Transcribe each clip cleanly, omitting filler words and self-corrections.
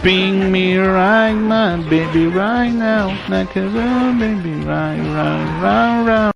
Bring me right, my baby, right now. Like a real baby, right, right, right, right.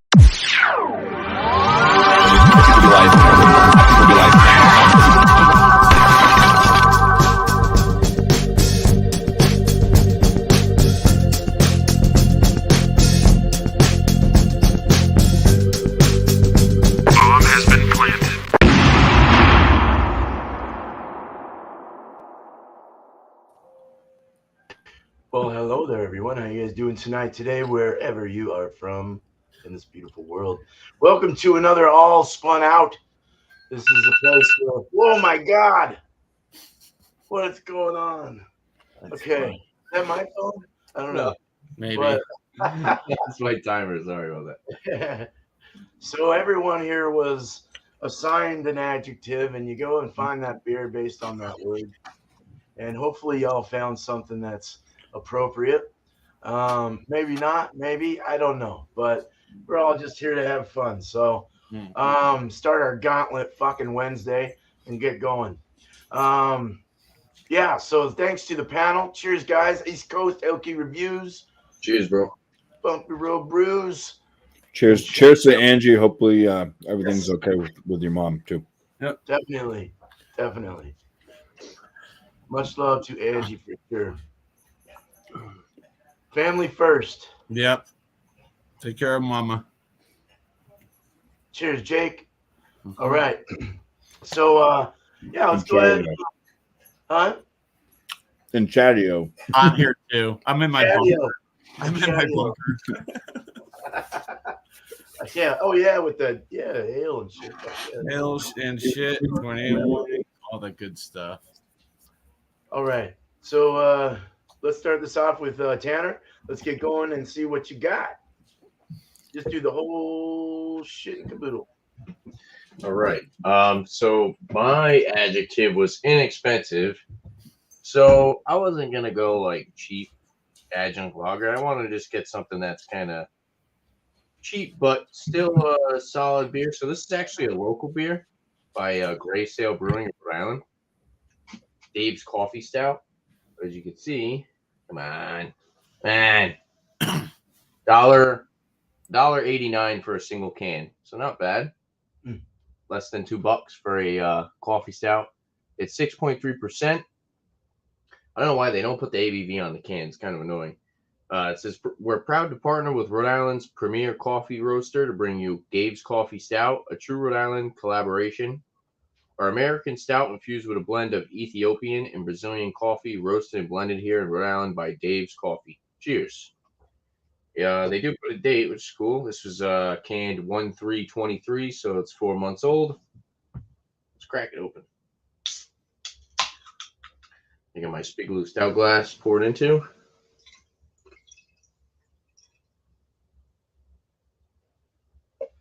Well, hello there, everyone. How you guys doing tonight, today, wherever you are from in this beautiful world? Welcome to another All Spun Out. This is a place where, oh my God, what's going on? That's okay, fun. Is that my phone? I don't know. Maybe. But, That's my timer. Sorry about that. So everyone here was assigned an adjective, and you go and find that beer based on that word. And hopefully y'all found something that's appropriate. Maybe not, maybe, I don't know, but we're all just here to have fun. So start our gauntlet fucking Wednesday and get going. Yeah, so thanks to the panel. Cheers, guys. East Coast Elky Reviews. Cheers, bro. Bumpy Road Brews. Cheers. Cheers to Angie. Hopefully everything's okay with your mom too. Yep. Definitely. Much love to Angie for sure. Family first. Yep. Take care of mama. Cheers, Jake. All right. So, yeah, let's go ahead. Huh? In Chadeo. I'm here too. I'm in my bunker. Yeah. Oh, yeah, with the ale and shit. Ale and shit. 21, all that good stuff. All right. So let's start this off with Tanner. Let's get going and see what you got. Just do the whole shit and caboodle. All right. So my adjective was inexpensive. So I wasn't gonna go like cheap adjunct lager. I want to just get something that's kind of cheap but still a solid beer. So this is actually a local beer by Gray Sail Brewing in Rhode Island. Dave's Coffee Stout. As you can see, come on, man, $1.89 for a single can. So not bad. Less than $2 for a coffee stout. It's 6.3%. I don't know why they don't put the ABV on the can. It's kind of annoying. It says, we're proud to partner with Rhode Island's premier coffee roaster to bring you Dave's Coffee Stout, a true Rhode Island collaboration. Our American stout infused with a blend of Ethiopian and Brazilian coffee, roasted and blended here in Rhode Island by Dave's Coffee. Cheers. Yeah, they do put a date, which is cool. This was canned 1/3/23, so it's 4 months old. Let's crack it open. I got my Spigaloo stout glass poured into.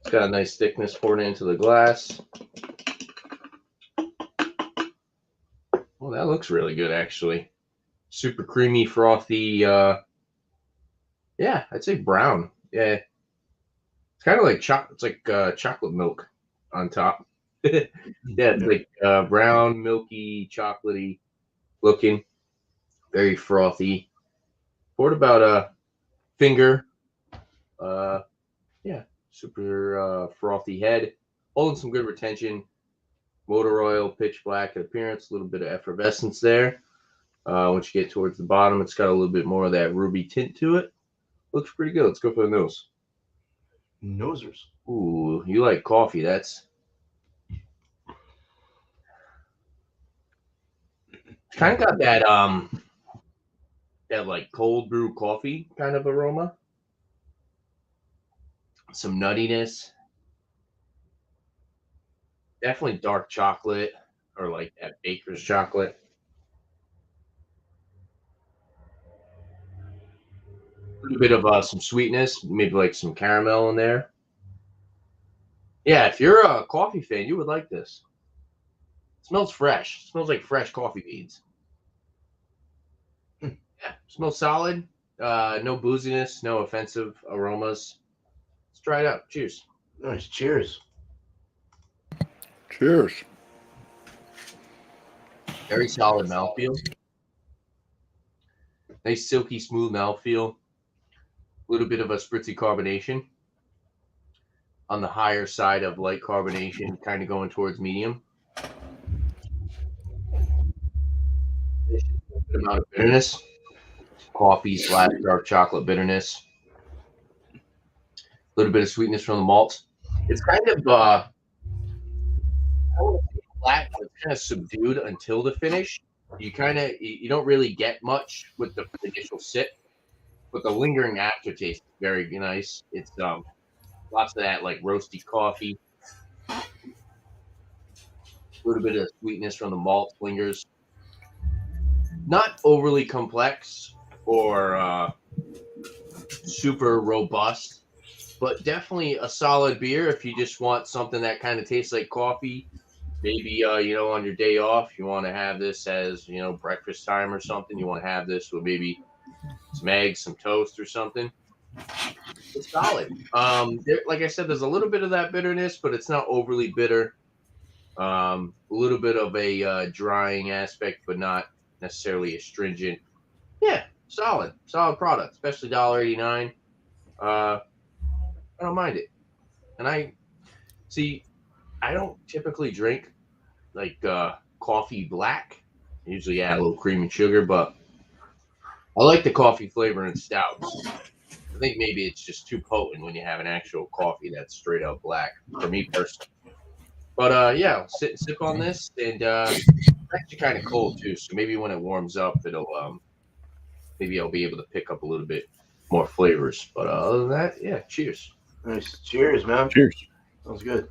It's got a nice thickness poured into the glass. Well, that looks really good, actually. Super creamy, frothy. Yeah, I'd say brown. Yeah, it's kind of like chocolate. It's like chocolate milk on top. Yeah, it's like brown, milky, chocolatey looking. Very frothy. Poured about a finger. Yeah, super frothy head. Holding some good retention. Motor oil, pitch black in appearance, a little bit of effervescence there. Once you get towards the bottom, it's got a little bit more of that ruby tint to it. Looks pretty good. Let's go for the nose. Nosers. Ooh, you like coffee. That's kind of got that that like cold brew coffee kind of aroma. Some nuttiness. Definitely dark chocolate or like that baker's chocolate. A little bit of some sweetness, maybe like some caramel in there. Yeah, if you're a coffee fan, you would like this. It smells fresh. It smells like fresh coffee beans. Yeah, smells solid. No booziness, no offensive aromas. Let's try it out. Cheers. Nice. Cheers. Cheers. Very solid mouthfeel. Nice silky smooth mouthfeel. A little bit of a spritzy carbonation. On the higher side of light carbonation, kind of going towards medium. A good amount of bitterness. Coffee / dark chocolate bitterness. A little bit of sweetness from the malts. It's kind of I don't want to say flat, but it's kind of subdued until the finish. You don't really get much with the initial sip, but the lingering aftertaste is very nice. It's lots of that like roasty coffee. A little bit of sweetness from the malt lingers. Not overly complex or super robust, but definitely a solid beer if you just want something that kind of tastes like coffee. Maybe on your day off, you want to have this as breakfast time or something. You want to have this with maybe some eggs, some toast, or something. It's solid. Like I said, there's a little bit of that bitterness, but it's not overly bitter. A little bit of a drying aspect, but not necessarily astringent. Yeah, solid product, especially $1.89. I don't mind it, and I don't typically drink like coffee black. I usually add a little cream and sugar, but I like the coffee flavor in stouts. I think maybe it's just too potent when you have an actual coffee that's straight up black, for me personally. But yeah, I'll sit and sip on this, and it's actually kind of cold too, so maybe when it warms up, maybe I'll be able to pick up a little bit more flavors. But other than that, yeah, cheers. Nice. Cheers, man. Cheers. Sounds good.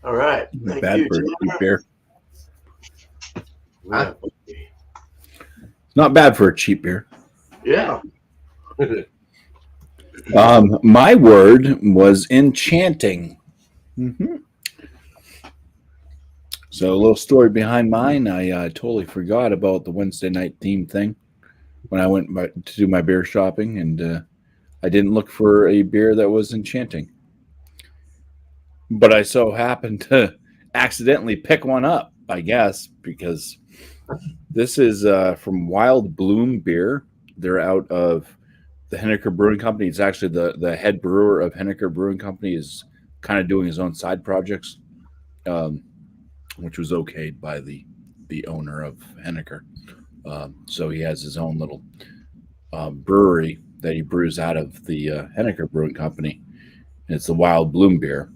All right. Not Thank bad you, for a cheap Chandler. beer. Yeah. Not bad for a cheap beer. Yeah. My word was enchanting. Mm-hmm. So a little story behind mine. I totally forgot about the Wednesday night theme thing when I went to do my beer shopping, and I didn't look for a beer that was enchanting. But I so happened to accidentally pick one up, I guess, because this is from Wild Bloom Beer. They're out of the Henniker Brewing Company. It's actually the head brewer of Henniker Brewing Company is kind of doing his own side projects, which was okayed by the owner of Henniker. So he has his own little brewery that he brews out of the Henniker Brewing Company. And it's the Wild Bloom Beer.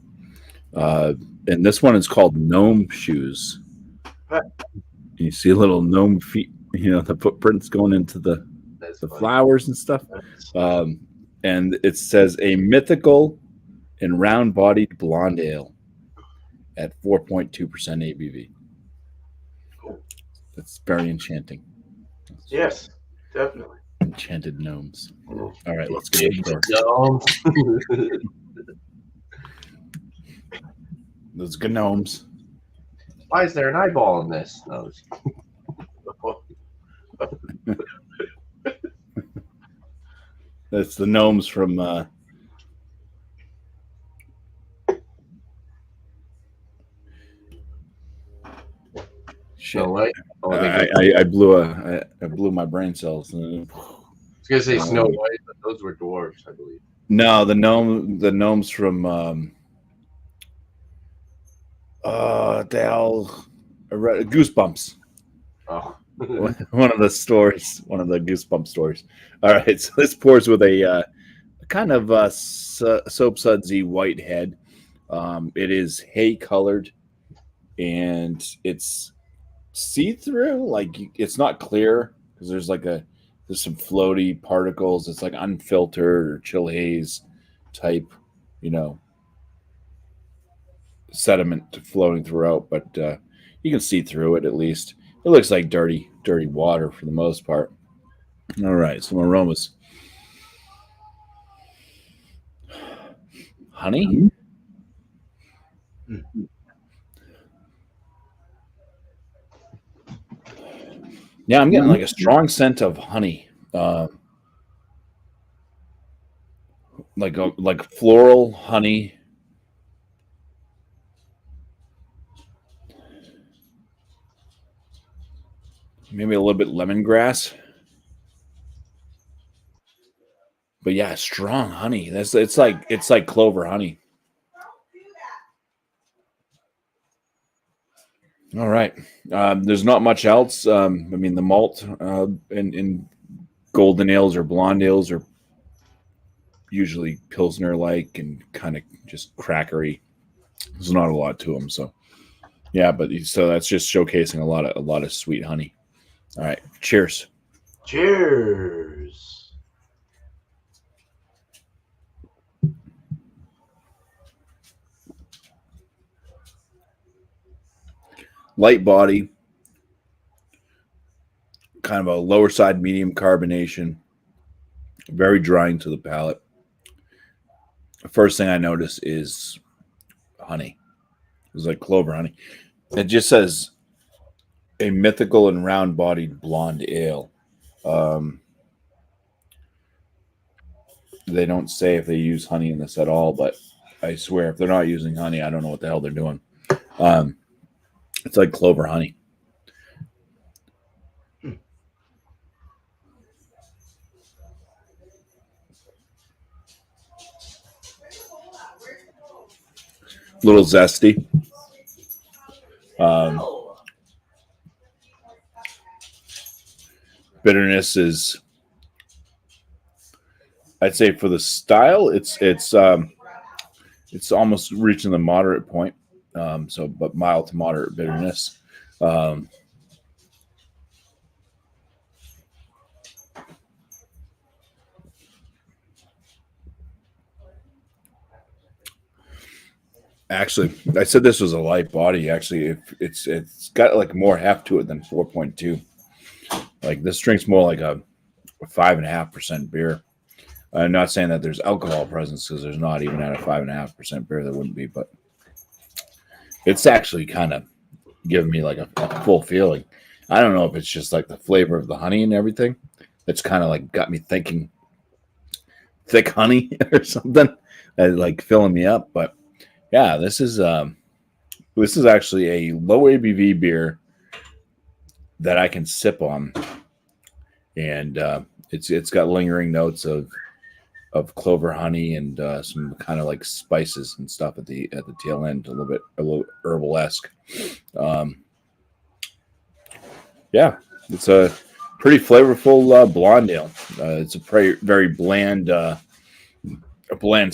And this one is called Gnome Shoes. You see little gnome feet, the footprints going into the flowers and stuff. And it says a mythical and round-bodied blonde ale at 4.2% ABV. That's very enchanting. Yes, definitely. Enchanted gnomes. All right, let's get it. Those gnomes. Why is there an eyeball in this? No. That's the gnomes from shit. No way. Oh, I blew my brain cells. I was gonna say Snow White, but those were dwarves, I believe. No, the gnomes from Goosebumps. Oh. one of the Goosebumps stories. All right, so this pours with a kind of soap sudsy white head. It is hay colored, and it's see-through. Like it's not clear because there's some floaty particles. It's like unfiltered or chill haze type, sediment floating throughout, but you can see through it at least. It looks like dirty water for the most part. All right, some aromas. Honey? Yeah, I'm getting like a strong scent of honey. Like floral honey. Maybe a little bit lemongrass. But yeah, strong honey. It's like clover honey. All right. There's not much else. I mean, the malt in golden ales or blonde ales are usually Pilsner like and kind of just crackery. There's not a lot to them. So yeah, but so that's just showcasing a lot of sweet honey. All right. Cheers. Cheers. Light body, kind of a lower side medium carbonation, very drying to the palate. The first thing I notice is honey. It's like clover honey. It just says a mythical and round bodied blonde ale. They don't say if they use honey in this at all, but I swear if they're not using honey, I don't know what the hell they're doing. It's like clover honey. Little zesty. Bitterness is, I'd say, for the style, it's almost reaching the moderate point. But mild to moderate bitterness. Actually, I said this was a light body. Actually, it's got like more heft to it than 4.2. Like this drink's more like a 5.5% beer. I'm not saying that there's alcohol presence because there's not even at a 5.5% beer. There wouldn't be, but it's actually kind of giving me like a full feeling. I don't know if it's just like the flavor of the honey and everything that's kind of like got me thinking thick honey or something, like filling me up. But yeah, this is actually a low ABV beer that I can sip on, and it's got lingering notes of clover honey and some kind of like spices and stuff at the tail end, a little herbal-esque. Yeah, it's a pretty flavorful blonde ale. It's a very bland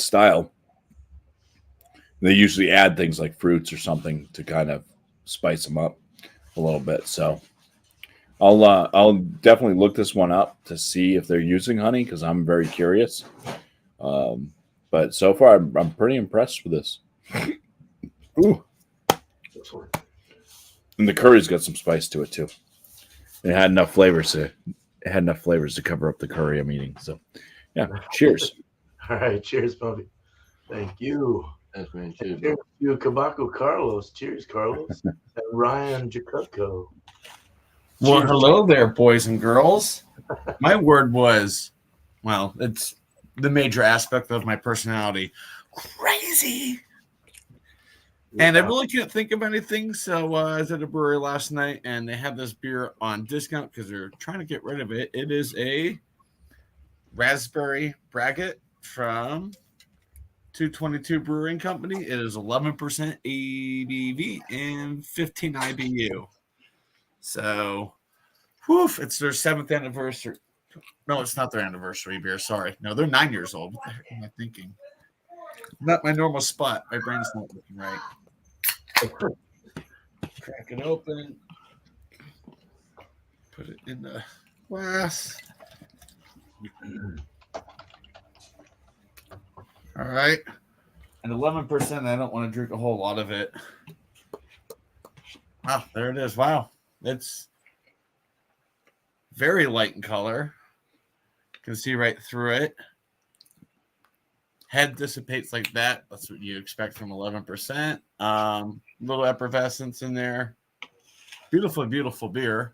style. They usually add things like fruits or something to kind of spice them up a little bit. So I'll definitely look this one up to see if they're using honey because I'm very curious. But so far I'm pretty impressed with this. Ooh. And the curry's got some spice to it too. It had enough flavors to cover up the curry I'm eating. So yeah, cheers. All right, cheers, Bumpy. Thank you. That's man. Cheers. Cheers to Cabaco Carlos. Cheers, Carlos. And Ryan Jacucco. Well, hello there, boys and girls. My word was, well, it's the major aspect of my personality. Crazy. And I really can't think of anything. So I was at a brewery last night, and they had this beer on discount because they're trying to get rid of it. It is a raspberry braggot from 222 Brewing Company. It is 11% ABV and 15 IBU. So, it's their 7th anniversary. No, it's not their anniversary beer. Sorry. No, they're 9 years old. What the heck am I thinking? Not my normal spot. My brain's not looking right. Crack it open. Put it in the glass. All right. And 11%, I don't want to drink a whole lot of it. Wow, there it is. Wow. It's very light in color. You can see right through it. Head dissipates like that. That's what you expect from 11%. Little effervescence in there. Beautiful, beautiful beer.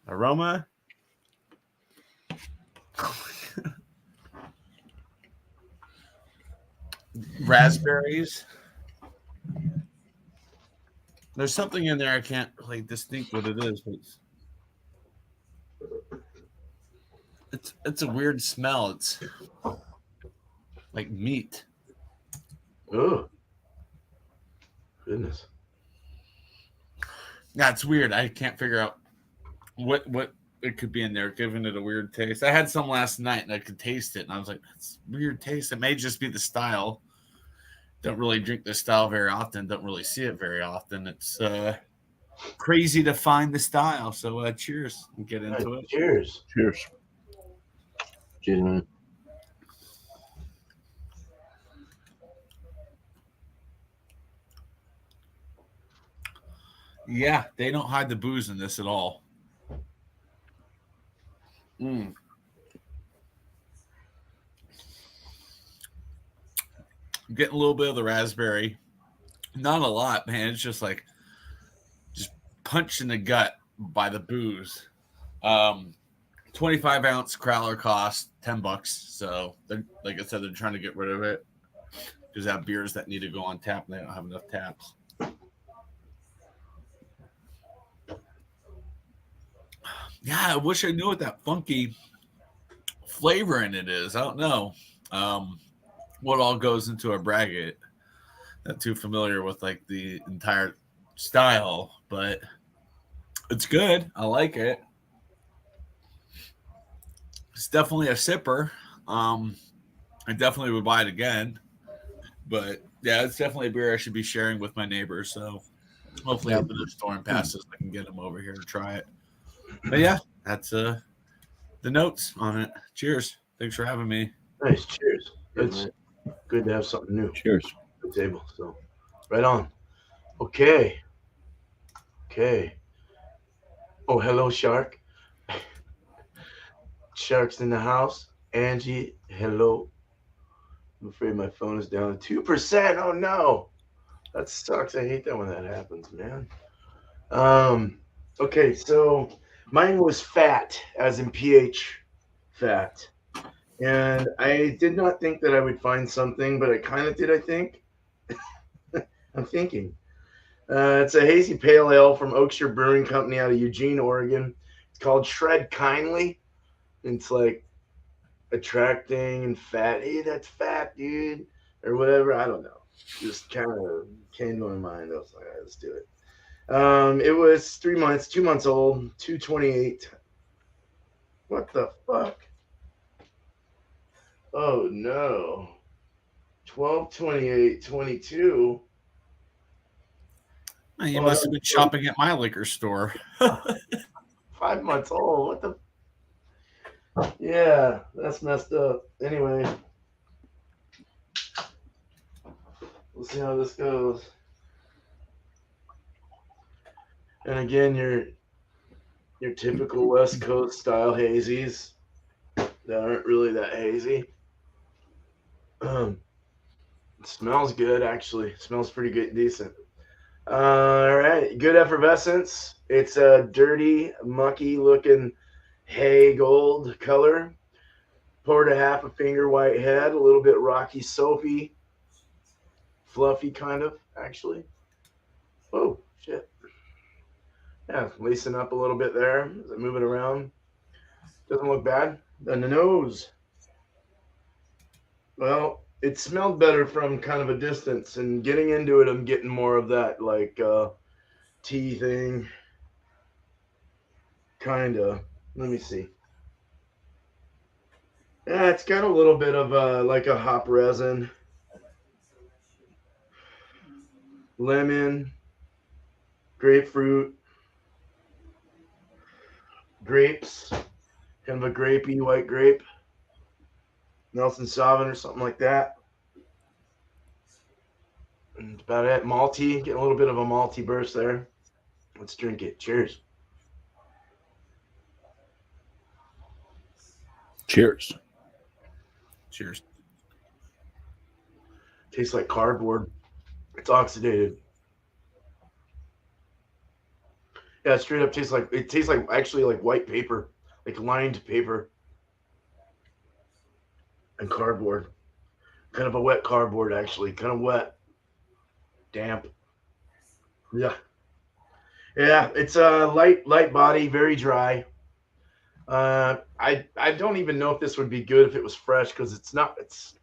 Aroma. Raspberries. There's something in there I can't really distinct what it is. But It's a weird smell. It's like meat. Oh, goodness. Yeah, it's weird. I can't figure out what it could be in there, giving it a weird taste. I had some last night and I could taste it, and I was like, "That's a weird taste." It may just be the style. Don't really drink this style very often. Don't really see it very often. It's crazy to find the style. So cheers and get into it. Cheers. Cheers. Cheers, man. Yeah, they don't hide the booze in this at all. Mm. Getting a little bit of the raspberry. Not a lot, man. It's just like punched in the gut by the booze. 25-ounce crowler cost $10. So, like I said, they're trying to get rid of it because they have beers that need to go on tap and they don't have enough taps. Yeah, I wish I knew what that funky flavor in it is. I don't know what all goes into a braggot. Not too familiar with like the entire style, but it's good. I like it. It's definitely a sipper. I definitely would buy it again. But yeah, it's definitely a beer I should be sharing with my neighbors. So hopefully after the storm passes, I can get them over here to try it. But yeah, that's the notes on it. Cheers. Thanks for having me. Nice. Cheers. It's good to have something new. Cheers. At the table. So, right on. Okay. Oh, hello, Shark. Shark's in the house. Angie, hello. I'm afraid my phone is down to 2%. Oh no. That sucks. I hate that when that happens, man. Okay, so mine was fat, as in pH fat. And I did not think that I would find something, but I kind of did, I think. I'm thinking. It's a hazy pale ale from Oakshire Brewing Company out of Eugene, Oregon. It's called Shred Kindly. It's like attracting and fat. Hey, that's fat, dude. Or whatever. I don't know. Just kind of came to my mind. I was like, all right, let's do it. It was 2 months old, 228. What the fuck? Oh no. 12/28/22. You must have been shopping at my liquor store. 5 months old. What the? Yeah, that's messed up. Anyway, we'll see how this goes. And again, your typical West Coast style hazies that aren't really that hazy. It smells good, actually. It smells pretty good, decent. All right, good effervescence. It's a dirty, mucky looking hay gold color. Poured a half a finger white head, a little bit rocky, soapy, fluffy kind of, actually. Oh, shit. Yeah, lacing up a little bit there. Is it moving around? Doesn't look bad. Then the nose. Well, it smelled better from kind of a distance, and getting into it, I'm getting more of that like tea thing. Kinda. Let me see. Yeah, it's got a little bit of like a hop resin, lemon, grapefruit, grapes, kind of a grapey white grape, Nelson Sauvin or something like that. And that's about it. Malty, getting a little bit of a malty burst there. Let's drink it. Cheers. Cheers. Cheers. Tastes like cardboard. It's oxidated. Yeah, it straight up tastes like actually like white paper, like lined paper and cardboard. Kind of a wet cardboard, actually. Kind of wet. Damp. Yeah. Yeah, it's a light body, very dry. I don't even know if this would be good if it was fresh because it's not. It's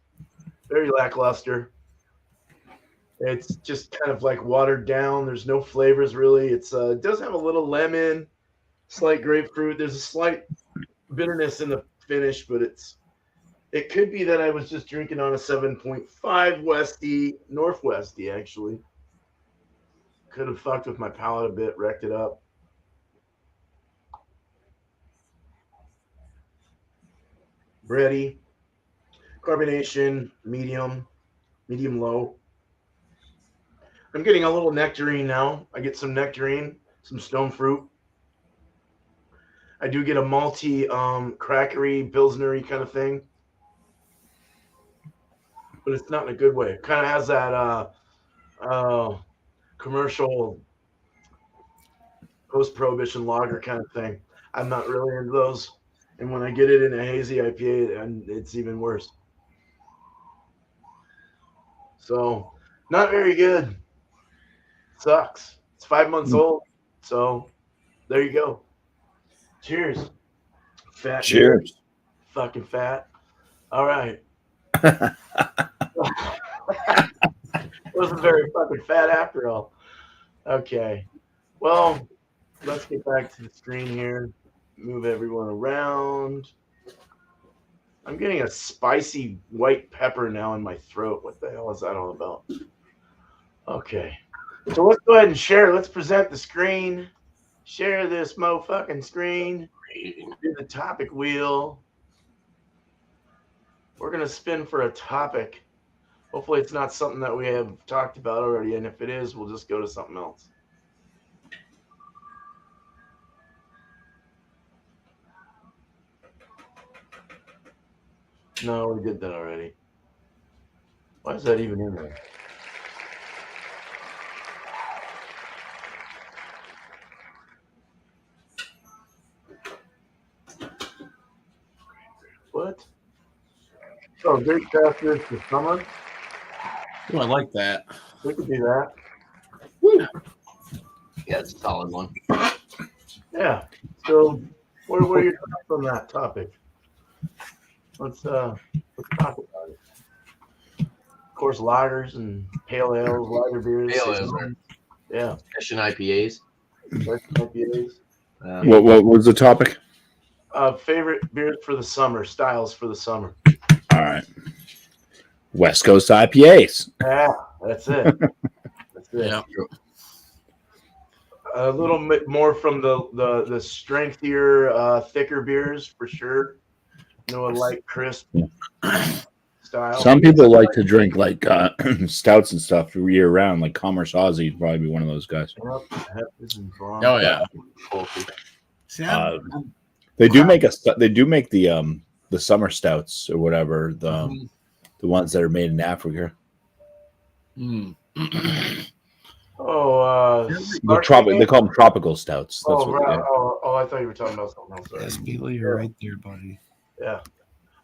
very lackluster. It's just kind of like watered down. There's no flavors really. It does have a little lemon, slight grapefruit. There's a slight bitterness in the finish, but it could be that I was just drinking on a 7.5 Westy, Northwesty actually. Could have fucked with my palate a bit, wrecked it up. Bready, carbonation, medium low. I'm getting a little nectarine now. I get some nectarine, some stone fruit. I do get a malty, crackery, pilsnery kind of thing, but it's not in a good way. It kind of has that commercial post-prohibition lager kind of thing. I'm not really into those, and when I get it in a hazy IPA, and it's even worse. So, not very good. Sucks. It's 5 months old, so there you go. Cheers. Fat. Cheers. Beer. Fucking fat. All right. Wasn't very fucking fat after all. Okay. Well, let's get back to the screen here. Move everyone around. I'm getting a spicy white pepper now in my throat. What the hell is that all about? Okay. So let's go ahead and share. Let's present the screen. Share this motherfucking screen. Do the topic wheel. We're going to spin for a topic. Hopefully it's not something that we have talked about already. And if it is, we'll just go to something else. No, we did that already. Why is that even in there? What? Oh, great crafters for summer. Oh, I like that. We could do that. Yeah, it's a solid one. Yeah. So, what are your thoughts on that topic? Let's talk about it. Of course, lagers and pale ales, lager beers. Pale ales are Yeah. session IPAs. IPAs. What was the topic? Favorite beers for the summer, styles for the summer. All right. West Coast IPAs. Yeah, that's it. That's it. Yeah. A little bit more from the strengthier, thicker beers for sure. You know, a light, crisp style. Some people like to drink like stouts and stuff year round. Like Commerce Aussie would probably be one of those guys. Oh yeah. See, They do make the summer stouts or whatever, the ones that are made in Africa. Oh, They call them tropical stouts. That's oh, what right. Oh, I thought you were talking about something else. yes, Beetle, you're right there, buddy. Yeah.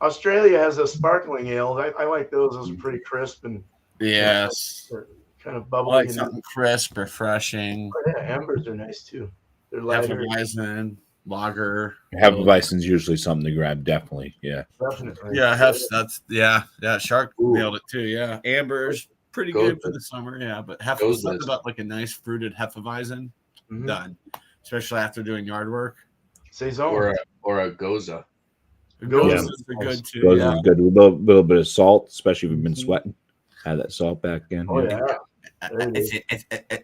Australia has a sparkling ale. I like those. Those are pretty crisp and Yes. kind of I bubbly. like something crisp, refreshing. Oh, yeah, ambers are nice too. They're lighter. Hefeweizen, lager. Hefeweizen's usually something to grab. Definitely, yeah. Definitely. Yeah, Shark nailed it too. Yeah, amber's pretty good for the summer. Yeah, but something about like a nice fruited Hefeweizen, done, especially after doing yard work. Saison Or a Goza. Gozas are good too. Gozas is good with a little bit of salt, especially if you've been sweating. Add that salt back in. Oh yeah.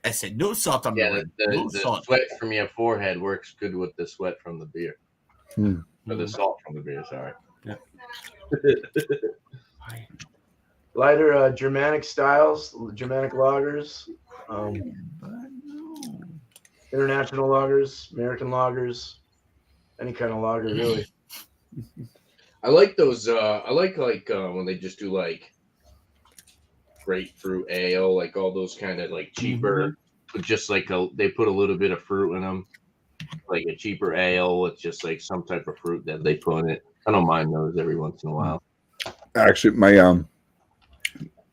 I said no salt on the sweat from your forehead works good with the sweat from the beer. Or the salt from the beer, sorry. Yeah. Lighter Germanic styles, Germanic lagers, international lagers, American lagers, any kind of lager really. I like those. I like when they just do like grapefruit ale, like all those kind of like cheaper, but just like they put a little bit of fruit in them, like a cheaper ale with just like some type of fruit that they put in it. I don't mind those every once in a while. Actually, my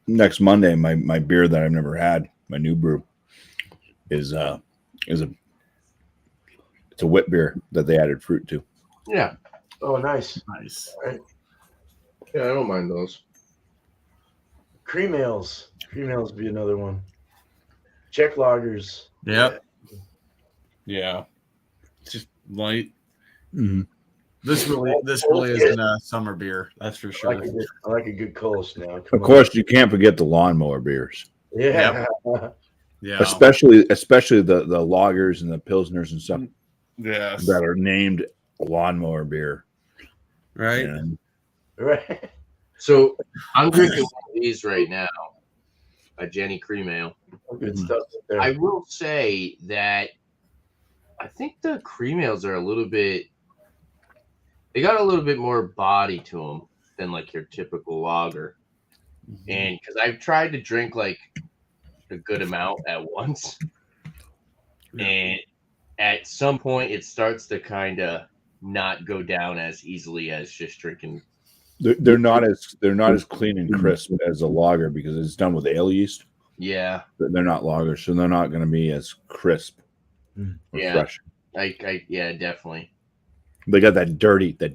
next Monday, my beer that I've never had, my new brew, it's a wit beer that they added fruit to. Yeah. Oh, nice. Nice. All right. Yeah, I don't mind those. Cream ales. Cream ales would be another one. Czech lagers. Yep. Yeah. It's just light. Mm-hmm. This really isn't a summer beer. That's for I sure. like a good Kolsch now. Of course, you can't forget the lawnmower beers, Yeah. Yeah. especially the lagers and the pilsners and stuff Yes. that are named lawnmower beer. Right. And Right. So I'm drinking one of these right now, a Jenny Cream Ale. Good stuff there. I will say that I think the cream ales are they got a little bit more body to them than like your typical lager. And because I've tried to drink like a good amount at once, and at some point it starts to kind of not go down as easily as just drinking. they're not as clean and crisp as a lager because it's done with ale yeast. Yeah, They're not lagers, so they're not going to be as crisp or Yeah. fresh. Yeah, definitely. They got that dirty A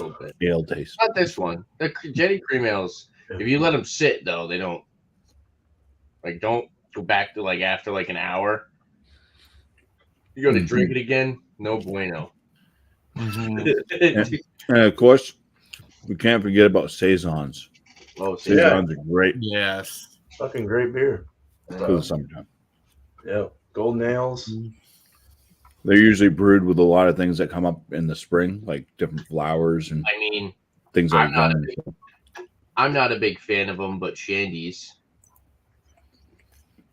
little bit. ale taste. Not this one. The Jenny Cream Ales, if you let them sit though, they don't go back to like after like an hour. You go to drink it again, no bueno. Mhm. And of course, we can't forget about saisons. Oh, Saisons are great Yes. Fucking great beer. for the summertime. Yeah. Golden ales. They're usually brewed with a lot of things that come up in the spring, like different flowers and I mean, things like I'm not that. I'm not a big fan of them, but shandies.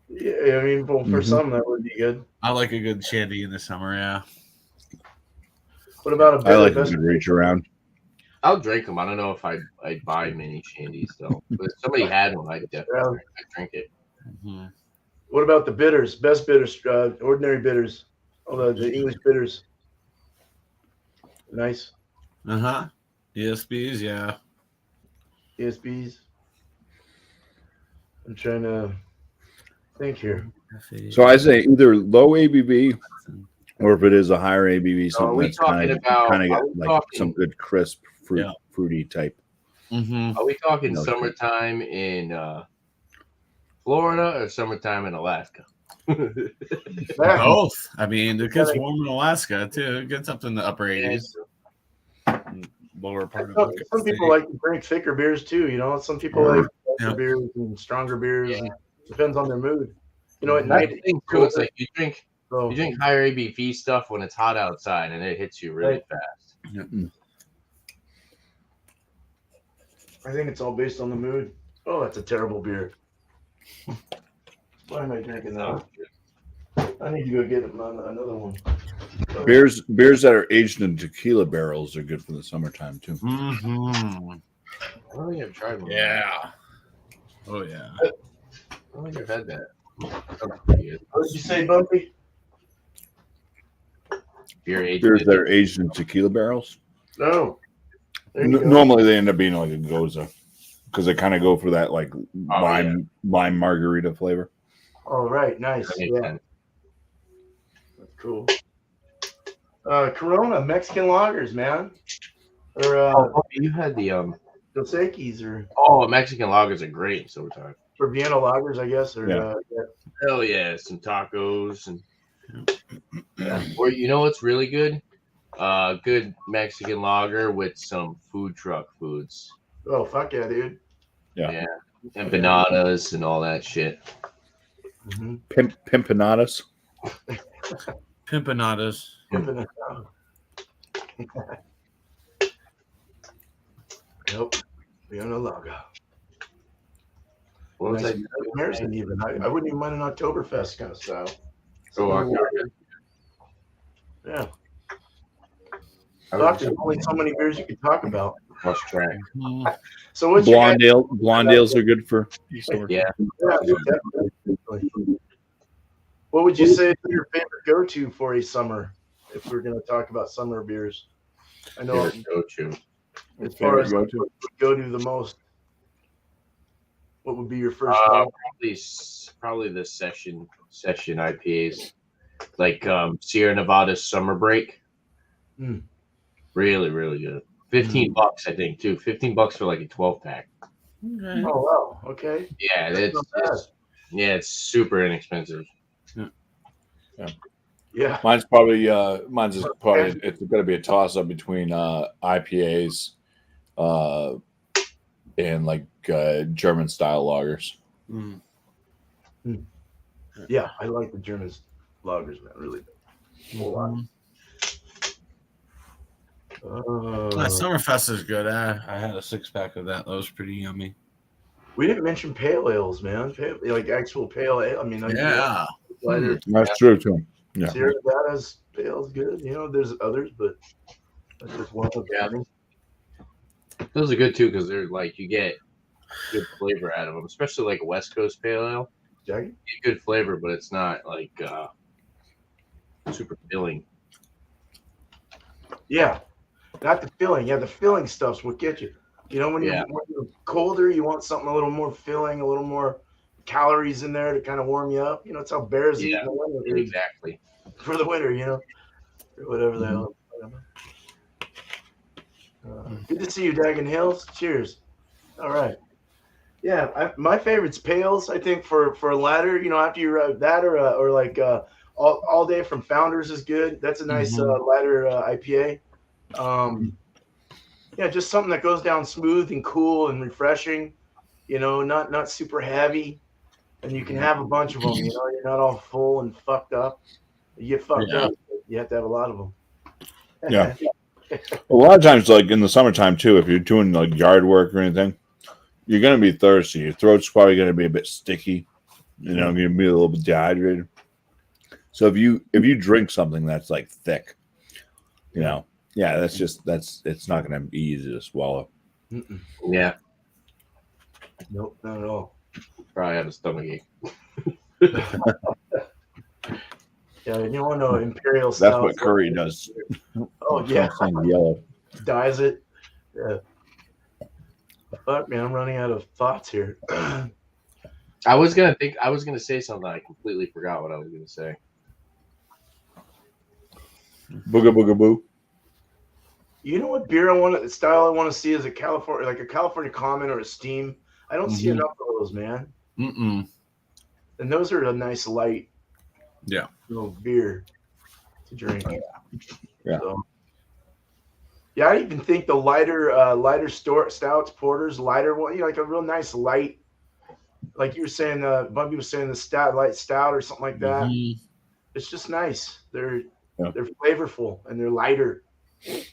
Yeah, I mean, well, for Mhm. some that would be good. I like a good shandy in the summer. Yeah. What about a I beer? like a good reach around. I'll drink them. I don't know if I'd buy many shandies though. But if somebody had one, I'd definitely drink it. Mhm. What about the bitters? Best bitters, ordinary bitters. Oh, the English bitters. Nice. Uh-huh. ESBs, yeah. ESBs. I'm trying to think here. So I say either low ABV or if it is a higher ABV, something we that's talking about- kind of are got we like talking- some good crisp fruity type. Mm-hmm. Are we talking No, summertime in Florida or summertime in Alaska? Both. I mean, it gets warm in Alaska too. It gets up in the upper 80s. Lower part of the Some people like to drink thicker beers too. You know, some people like thicker beers and stronger beers. Yeah. And depends on their mood. You know, at That's night the thing too. It's like you drink so, higher ABV stuff when it's hot outside and it hits you really fast. I think it's all based on the mood. Oh, that's a terrible beer. Why am I drinking that? I need to go get another one. Beers that are aged in tequila barrels are good for the summertime too. Mm-hmm. I don't think I've tried one. Yeah. Oh yeah. I don't think I've had that. Sounds pretty good. What did you say, Bumpy? Beers that are aged in tequila barrels. No. There you go. Normally they end up being like a goza because they kind of go for that like lime margarita flavor. Oh, right. Nice. That makes Yeah, sense. that's cool. Corona, Mexican lagers, man. Or You had the Dos Equis or Mexican lagers are great in summertime. or Vienna lagers, I guess. Or Yeah. Hell yeah, some tacos and or you know what's really good? Good Mexican lager with some food truck foods. Oh, fuck yeah, dude. Yeah. Empanadas and all that shit. Mm-hmm. Pimpanadas. Pimpanadas. Yep. Vienna lager. What was Nice. that? American even. I wouldn't even mind an Oktoberfest kind of style. Yeah. There's only so many beers you could talk about. Must try. So what's your guys- Blonde ales are good for summer. Yeah. Yeah, definitely. What would you say is your favorite go-to for a summer? If we're going to talk about summer beers, I know Favorite go-to. as far as Favorite what would go to the most. What would be your first? Probably the session IPAs, like Sierra Nevada's Summer Break. Really, really good. $15, I think, too. $15 for like a 12-pack. Okay. Oh wow. Okay. Yeah, That's not bad. it's super inexpensive. Yeah. Mine's probably it's going to be a toss up between IPAs and like German style lagers. Mm. Yeah, I like the German lagers, man. Really. A whole lot. Summerfest is good. I had a 6-pack of that. That was pretty yummy. We didn't mention pale ales, man. Like actual pale ale. I mean, Yeah. lighter. That's true too. Yeah. Sierra Nevada's pale is good. You know, there's others, but that's just one of them. Those are good too because they're like you get good flavor out of them, especially like a West Coast pale ale. Jackie? You get good flavor, but it's not like super filling. Yeah, not the filling. Yeah, the filling stuff's what gets you. You know, when you're colder, you want something a little more filling, a little more calories in there to kind of warm you up. You know, it's how bears eat in the winter. Exactly. For the winter, you know, or whatever the hell. Good to see you, Dagon Hills. Cheers. All right. Yeah, my favorite's pales. I think for a ladder, you know, after you that or like all day from Founders is good. That's a nice ladder IPA. Yeah, just something that goes down smooth and cool and refreshing. You know, not super heavy, and you can have a bunch of them. You know, you're not all full and fucked up. You get fucked up. You have to have a lot of them. Yeah. A lot of times, like in the summertime too, if you're doing like yard work or anything, you're gonna be thirsty. Your throat's probably gonna be a bit sticky. You know, you're gonna be a little bit dehydrated. So if you drink something that's like thick, you know, it's not gonna be easy to swallow. Yeah. Nope, not at all. Probably have a stomachache. Yeah, you want to know Imperial That's Stout. what curry does. Oh yeah, yellow. dyes it. Yeah. Fuck man, I'm running out of thoughts here. I was gonna say something. I completely forgot what I was gonna say. Booga booga boo. You know what beer style I want to see is a California Common or a Steam. I don't see enough of those, man. And those are a nice light, beer to drink. Yeah. So, yeah, I even think the lighter stouts, porters, lighter one, you know, like a real nice light, like you were saying, Bumpy was saying the light stout or something like that. It's just nice. They're flavorful and they're lighter. I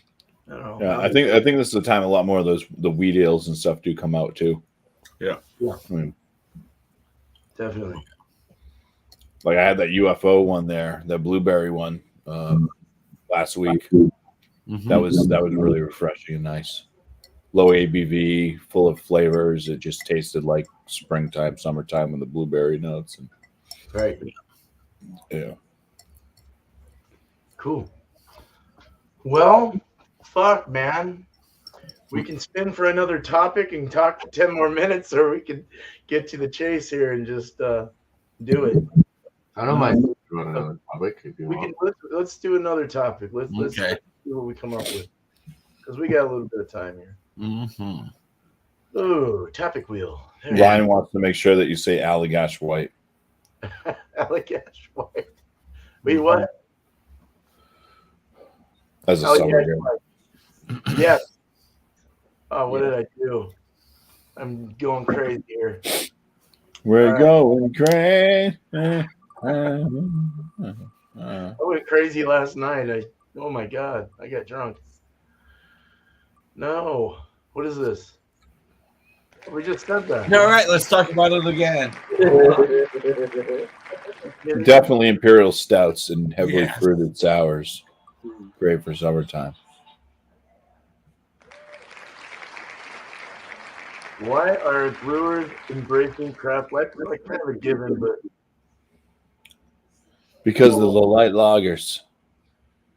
don't know. Yeah, I think this is the time a lot more of the wheat ales and stuff do come out too. Yeah. I mean, definitely. Like I had that UFO one there, that blueberry one last week. That was really refreshing and nice. Low ABV, full of flavors. It just tasted like springtime, summertime with the blueberry notes. And, right. Yeah. Cool. Well, fuck, man. We can spin for another topic and talk for 10 more minutes, or we can get to the chase here and just do it. I don't mind doing another topic if you want. Let's do another topic. Let's see what we come up with, because we got a little bit of time here. Oh, topic wheel. Ryan wants to make sure that you say Allagash White. Allagash White. Wait, what? As a summer beer. Yes. Oh, what did I do? I'm going crazy here. We're going crazy. I went crazy last night. Oh my God, I got drunk. No, what is this? We just said that. All right, let's talk about it again. Definitely imperial stouts and heavily fruited sours. Great for summertime. Why are brewers embracing craft? Like kind of a given, but because of the light lagers.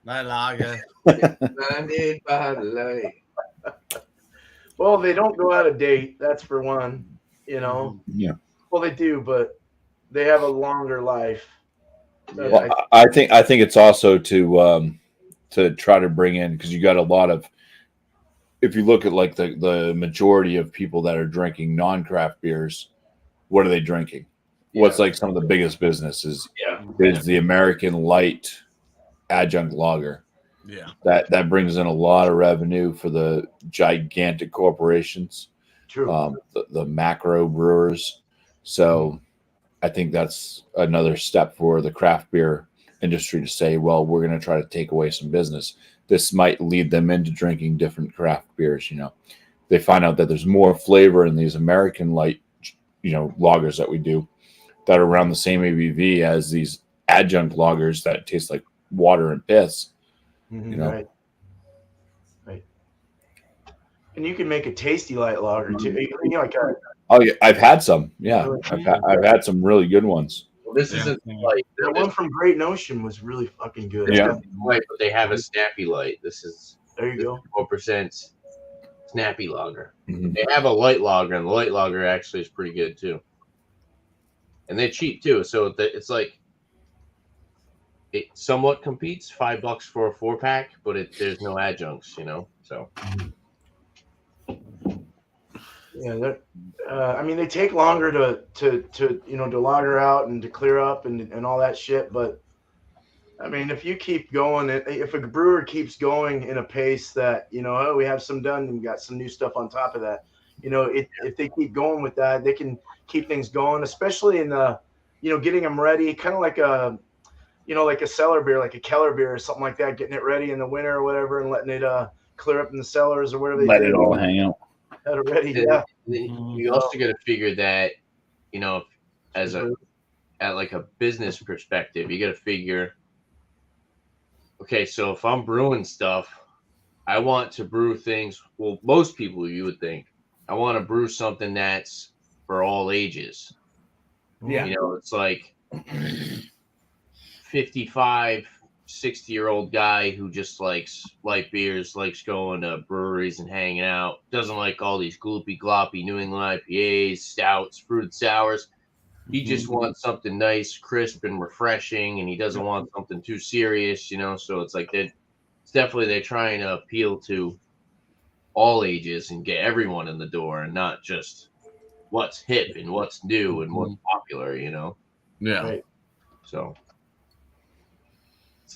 Light lager. Blinded by the light. Well, they don't go out of date. That's for one. You know. Yeah. Well, they do, but they have a longer life. Well, I think it's also to to try to bring in, because you got a lot of, if you look at like the majority of people that are drinking non-craft beers, what are they drinking? What's like some of the biggest businesses is the American light adjunct lager. Yeah. That brings in a lot of revenue for the gigantic corporations, True. the macro brewers. So I think that's another step for the craft beer industry to say, well, we're going to try to take away some business. This might lead them into drinking different craft beers. They find out that there's more flavor in these American light, lagers that we do that are around the same ABV as these adjunct lagers that taste like water and piss. Right. And you can make a tasty light lager too. Oh yeah, I've had some. Yeah, I've had some really good ones. Well, this isn't like that one from Great Notion was really fucking good. Yeah, light, but they have a snappy light. This is there you go. 4% snappy lager. Mm-hmm. They have a light lager, and the light lager actually is pretty good too. And they're cheap too, so it's like it somewhat competes. $5 for a 4-pack, but there's no adjuncts, So yeah, I mean, they take longer to lager out and to clear up and all that shit. But I mean, if you keep going, if a brewer keeps going in a pace that we have some done and we got some new stuff on top of that, if they keep going with that, they can keep things going, especially in the, getting them ready, kind of like a, like a cellar beer, like a Keller beer or something like that, getting it ready in the winter or whatever and letting it clear up in the cellars or whatever they let it all hang out. Had it ready, yeah. You also got to figure that, as at like a business perspective, you got to figure, okay, so if I'm brewing stuff, I want to brew things. Well, most people, you would think, I want to brew something that's for all ages. Yeah. It's like 55, 60-year-old guy who just likes light beers, likes going to breweries and hanging out, doesn't like all these gloopy gloppy New England IPAs, stouts, fruit sours. He just wants something nice, crisp, and refreshing, and he doesn't want something too serious, So it's like it's definitely they're trying to appeal to all ages and get everyone in the door, and not just what's hip and what's new and what's popular, Yeah. Right. So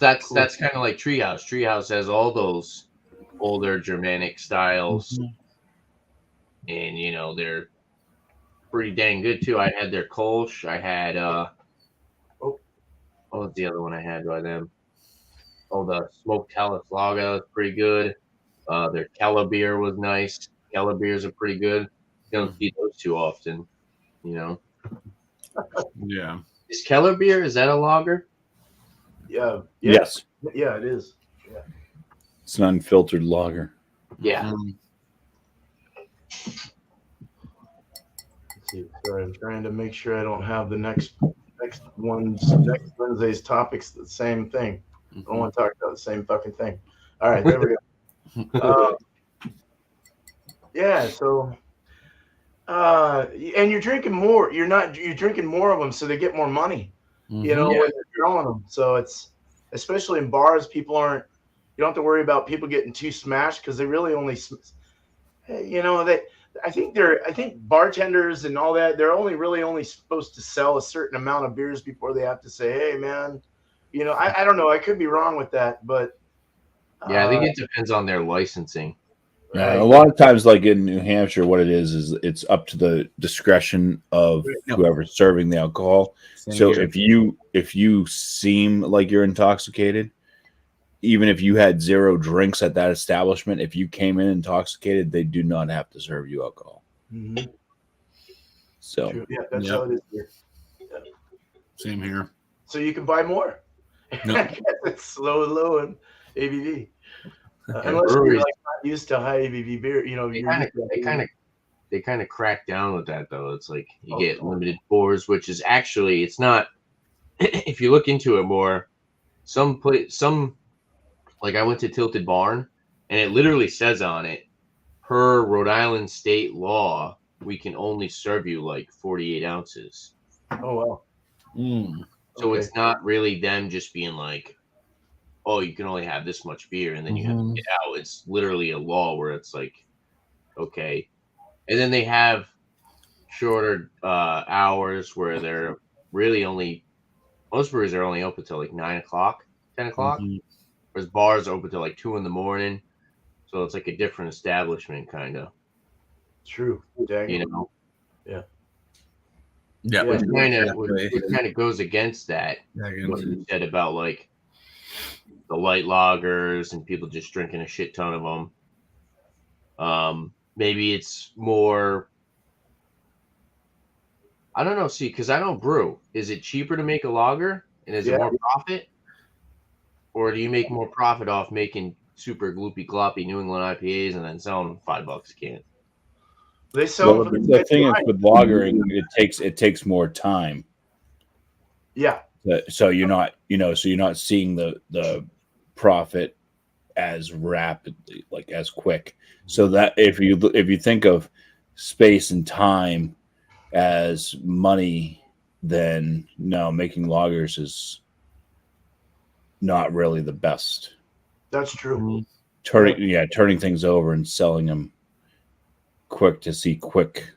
that's kind of like Treehouse. Treehouse has all those older Germanic styles, and they're pretty dang good too. I had their Kolsch. I had what was the other one I had by them? Oh, the smoked Talus Lager was pretty good. Their Keller beer was nice. Keller beers are pretty good. You don't see those too often, Yeah. Is Keller beer, is that a lager? Yeah. Yes. Yeah, it is. Yeah. It's an unfiltered lager. Yeah. Let's see. Sorry, I'm trying to make sure I don't have the next Wednesday's topics the same thing. I don't want to talk about the same fucking thing. All right, there we go. Yeah, so and you're drinking more. You're drinking more of them, so they get more money. When they're growing them. So it's especially in bars, you don't have to worry about people getting too smashed because they really only, I think bartenders and all that, they're only supposed to sell a certain amount of beers before they have to say, hey man, I don't know. I could be wrong with that, but I think it depends on their licensing. Yeah, Right. a lot of times, like in New Hampshire, what it is it's up to the discretion of whoever's serving the alcohol. So if you seem like you're intoxicated, even if you had 0 drinks at that establishment, if you came in intoxicated, they do not have to serve you alcohol. Mm-hmm. So True. Yeah, that's how it is here. Yeah. Same here. So you can buy more. Nope. It's slow and ABV. Unless you're not used to high ABV beer, they kind of crack down with that though. It's like you get limited pours, which is actually it's not. If you look into it more, some like I went to Tilted Barn, and it literally says on it, per Rhode Island state law, we can only serve you like 48 ounces. Oh wow. So it's not really them just being like, oh, you can only have this much beer, and then you have to get out. It's literally a law where it's like, okay. And then they have shorter hours where they're really only, most breweries are only open till like 9 o'clock, 10 o'clock. Whereas bars are open till like 2 a.m. So it's like a different establishment, kind of. True. Dang. You know? Yeah. Yeah. Which kind of goes against that. What you said about like the light lagers and people just drinking a shit ton of them. Maybe it's more, I don't know. See, because I don't brew. Is it cheaper to make a lager, and is it more profit, or do you make more profit off making super gloopy gloppy New England IPAs and then selling them $5 a can? They sell Well, the thing is with lagering, it takes more time. Yeah. So you're not, so you're not seeing the profit as rapidly, like as quick. So that if you think of space and time as money, then no, making lagers is not really the best. That's true. Turning things over and selling them quick to see quick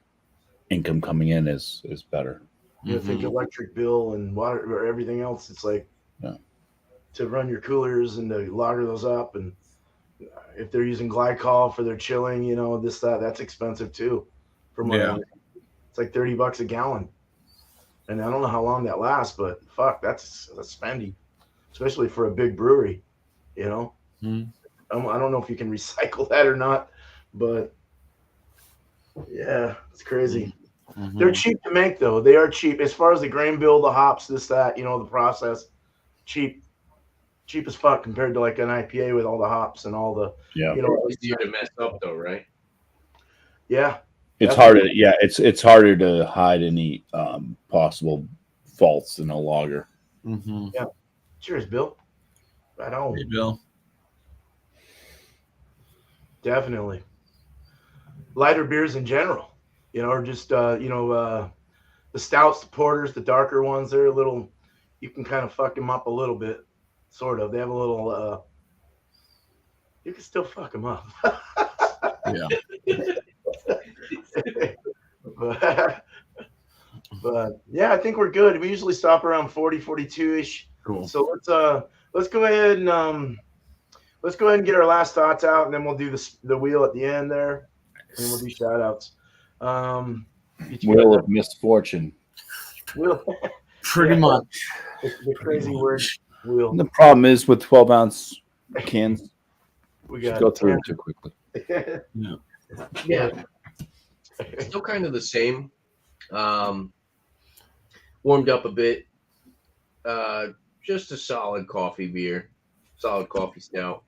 income coming in is better. You think electric bill and water or everything else. It's like to run your coolers and to lager those up, and if they're using glycol for their chilling, that's expensive too. It's like $30 a gallon, and I don't know how long that lasts, but fuck, that's spendy, especially for a big brewery. I don't know if you can recycle that or not, but yeah, it's crazy. They're cheap to make, though. They are cheap as far as the grain bill, the hops, this, that, the process. Cheap as fuck compared to like an IPA with all the hops and all the It's easier to mess up though, right? Yeah, it's harder. Yeah, it's harder to hide any possible faults in a lager. Yeah. Cheers, Bill. Right on. Hey, Bill. Definitely. Lighter beers in general, or just the stouts, the porters, the darker ones. They're a little. You can kind of fuck them up a little bit. Sort of. They have a little. You can still fuck them up. Yeah. but yeah, I think we're good. We usually stop around 40, 42-ish. Cool. So let's go ahead and get our last thoughts out, and then we'll do the wheel at the end there, and we'll do shout outs. Wheel of misfortune. Pretty much. The crazy word. Wheel. The problem is with 12-ounce cans, We got go through it too quickly. Yeah. Still kind of the same. Warmed up a bit. Just a solid coffee beer. Solid coffee stout.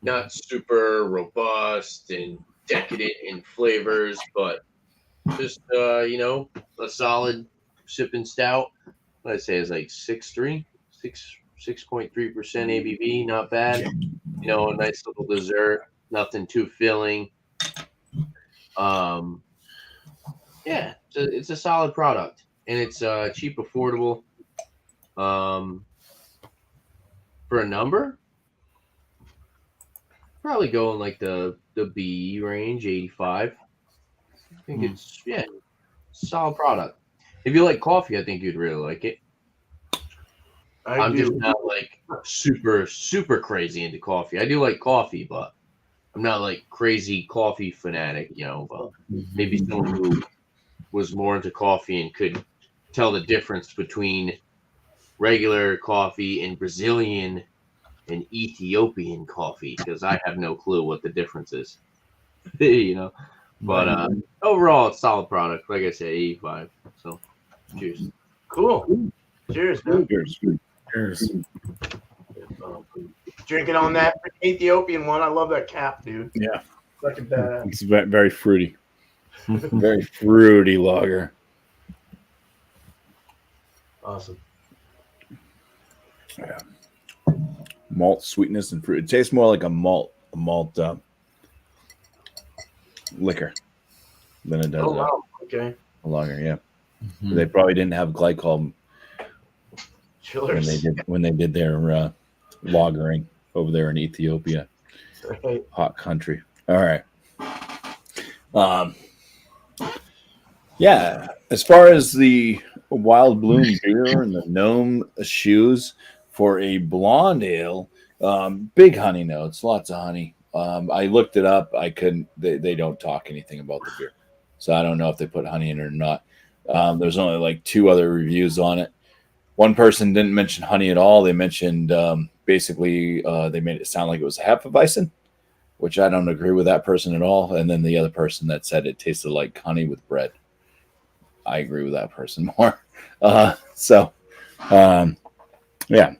Not super robust and decadent in flavors, but just a solid sipping stout. I'd say it's like 6.3% ABV, not bad. A nice little dessert, nothing too filling. It's a solid product, and it's cheap, affordable. For a number, probably going like the B range, 85. I think it's solid product. If you like coffee, I think you'd really like it. I'm just not like super, super crazy into coffee. I do like coffee, but I'm not like crazy coffee fanatic, but maybe someone who was more into coffee and could tell the difference between regular coffee and Brazilian and Ethiopian coffee, because I have no clue what the difference is, but overall it's solid product. Like I said, 85. So cheers. Cool. Cheers, man. Cheers. Drinking on that Ethiopian one. I love that cap, dude. Yeah. Fucking badass. It's very fruity. Very fruity lager. Awesome. Yeah. Malt sweetness and fruit. It tastes more like a malt liquor than it does wow. Okay. a lager. Yeah. They probably didn't have glycol Chillers. when they did their lagering over there in Ethiopia, Right. hot country. All right. Yeah. As far as the Wild Bloom beer and the Gnome shoes for a blonde ale, big honey notes, lots of honey. I looked it up. I couldn't. They don't talk anything about the beer, so I don't know if they put honey in it or not. There's only like 2 other reviews on it. One person didn't mention honey at all. They mentioned basically they made it sound like it was Hefeweizen, which I don't agree with that person at all. And then the other person that said it tasted like honey with bread. I agree with that person more. Yeah.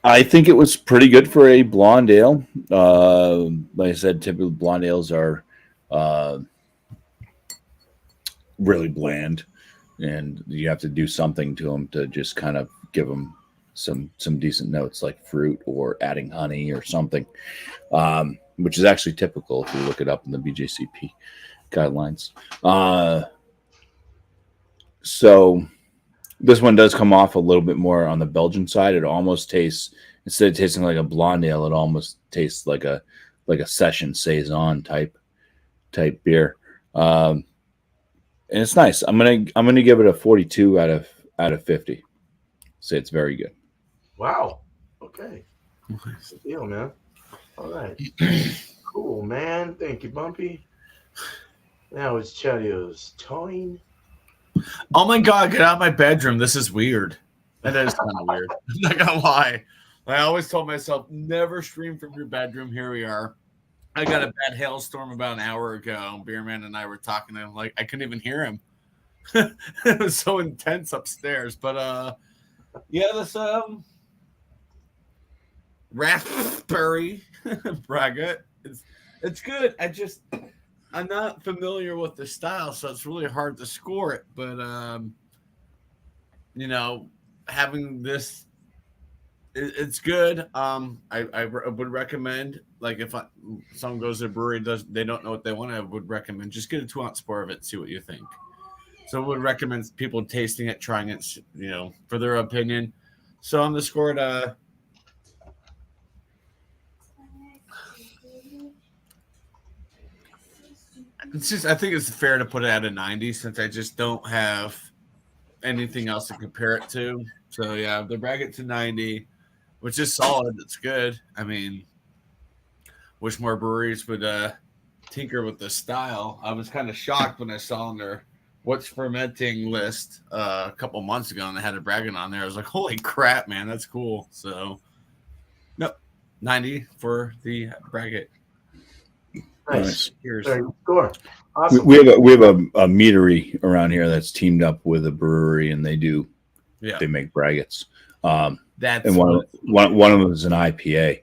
I think it was pretty good for a blonde ale. Like I said, typically blonde ales are really bland, and you have to do something to them to just kind of give them some decent notes, like fruit or adding honey or something, which is actually typical if you look it up in the BJCP guidelines. So this one does come off a little bit more on the Belgian side. It almost tastes, instead of tasting like a blonde ale, it almost tastes like a session saison type beer. And it's nice. I'm gonna give it a 42 out of 50. Say it's very good. Wow. Okay. Good deal, man. All right. Cool, man. Thank you, Bumpy. Now it's Chadeo's time. Oh my god, get out of my bedroom. This is weird. That is kind of weird. I'm not gonna lie. I always told myself, never stream from your bedroom. Here we are. I got a bad hailstorm about an hour ago. Beerman and I were talking, and like I couldn't even hear him. It was so intense upstairs. But yeah, this raspberry braggot, it's good. I'm not familiar with the style, so it's really hard to score it. But having this, it's good. I would recommend, like, if someone goes to a brewery, they don't know what they want, I would recommend just get a 2-ounce pour of it and see what you think. So I would recommend people tasting it, trying it, for their opinion. So I'm going to score it. I think it's fair to put it at a 90 since I just don't have anything else to compare it to. So yeah, the bracket to 90, which is solid. It's good. I mean, wish more breweries would tinker with the style. I was kind of shocked when I saw on their what's fermenting list a couple months ago, and they had a bracket on there. I was like, holy crap, man, that's cool. So, nope, 90 for the bracket. Nice. Cheers. Score. Awesome. We have a meadery around here that's teamed up with a brewery, and they make braggots. That's and one of them is an IPA.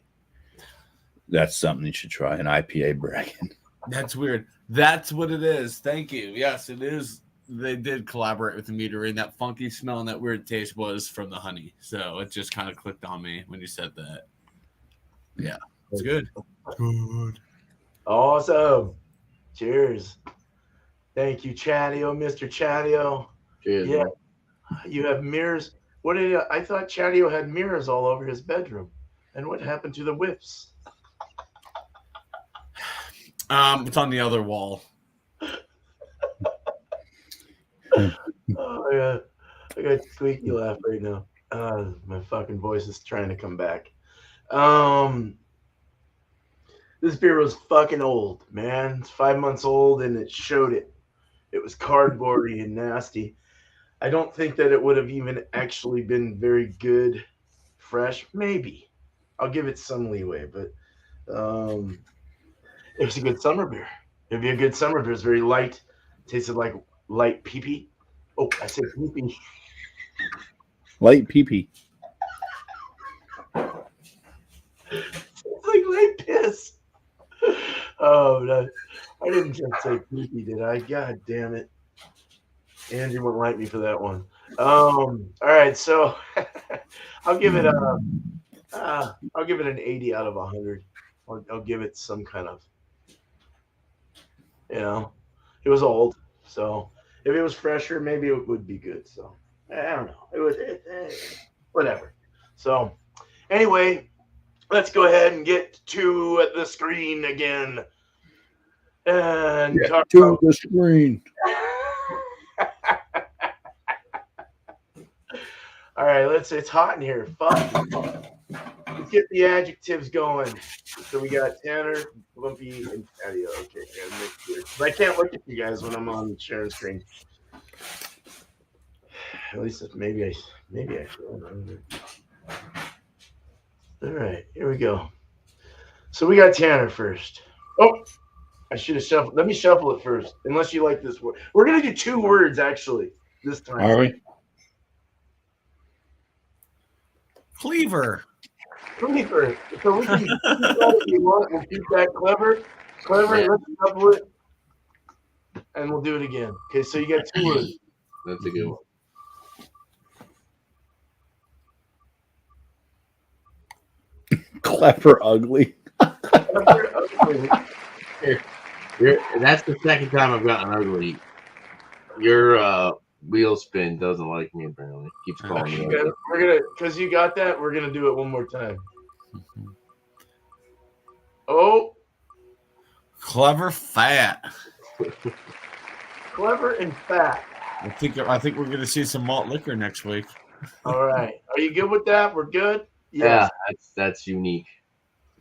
That's something you should try, an IPA braggot. That's weird. That's what it is. Thank you. Yes, it is. They did collaborate with the meadery, and that funky smell and that weird taste was from the honey. So it just kind of clicked on me when you said that. Yeah, it's good. Good. Awesome. Cheers. Thank you, Chadeo, Mr. Chadeo. Cheers. Yeah. Man. You have mirrors. I thought Chadeo had mirrors all over his bedroom. And what happened to the whips? It's on the other wall. Oh, yeah. I got a squeaky laugh right now. My fucking voice is trying to come back. This beer was fucking old, man. It's 5 months old, and it showed it. It was cardboardy and nasty. I don't think that it would have even actually been very good fresh. Maybe. I'll give it some leeway, but it was a good summer beer. It'd be a good summer beer. It's very light. Tasted like light pee-pee. Oh, I said pee-pee. Light pee-pee. It's like light piss. Oh, no. I didn't just say pee-pee, did I? God damn it. Andrew wouldn't like me for that one. All right, so I'll give it an 80 out of 100. I'll give it some kind of, it was old. So if it was fresher, maybe it would be good. So I don't know. It was whatever. So anyway, let's go ahead and get to the screen again and talk To about. the screen. All right, it's hot in here. Fuck. Let's get the adjectives going. So we got Tanner, Bumpy, and Chadeo. Okay, gotta make sure. I can't look at you guys when I'm on sharing screen. At least maybe I can. All right, here we go. So we got Tanner first. Oh, I should have shuffled. Let me shuffle it first, unless you like this word. We're gonna do 2 words actually this time. Are we? Cleaver. Cleaver. So we can keep that if you want. We'll keep that clever. Yeah. Let's shuffle it, and we'll do it again. Okay, so you got 2 words. That's a good one. Clever ugly. That's the second time I've gotten ugly. Your wheel spin doesn't like me apparently. Keeps calling me. Okay, we're gonna, because you got that. We're gonna do it one more time. Oh, Clever fat. clever and fat. I think we're gonna see some malt liquor next week. All right, are you good with that? We're good. Yeah, that's unique.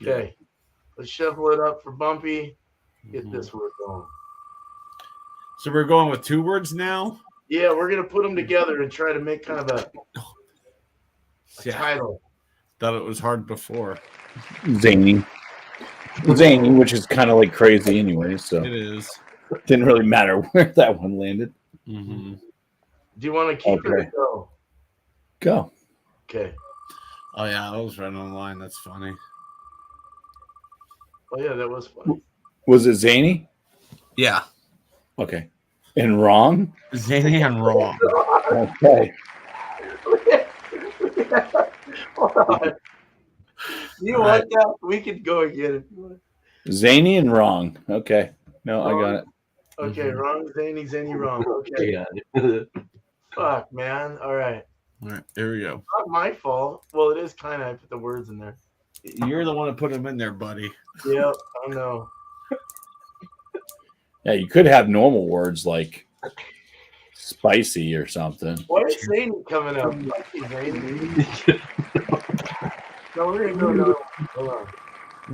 Okay, let's shuffle it up for Bumpy. Get this word going. So we're going with 2 words now. Yeah, we're gonna put them together and try to make kind of a title. Thought it was hard before. Zany, which is kind of like crazy anyway. So It is. didn't really matter where that one landed. Mm-hmm. Do you want to keep it or Okay. go? Go. Okay. Oh yeah, I was right on the line. That's funny. Oh yeah, that was funny. Was it zany? Yeah. Okay. And wrong? Zany and wrong. Okay. Hold on. You want that? We could go again if you want. Zany and wrong. Okay. No, I got it. Okay, wrong, zany, wrong. Okay. Yeah. Fuck, man. All right. All right, here we go. Not my fault. Well, it is kind of. I put the words in there. You're the one that put them in there, buddy. Yep, I know. Yeah, you could have normal words like spicy or something. Why is zany coming up? Zany. No, we're gonna go another one. Hold on.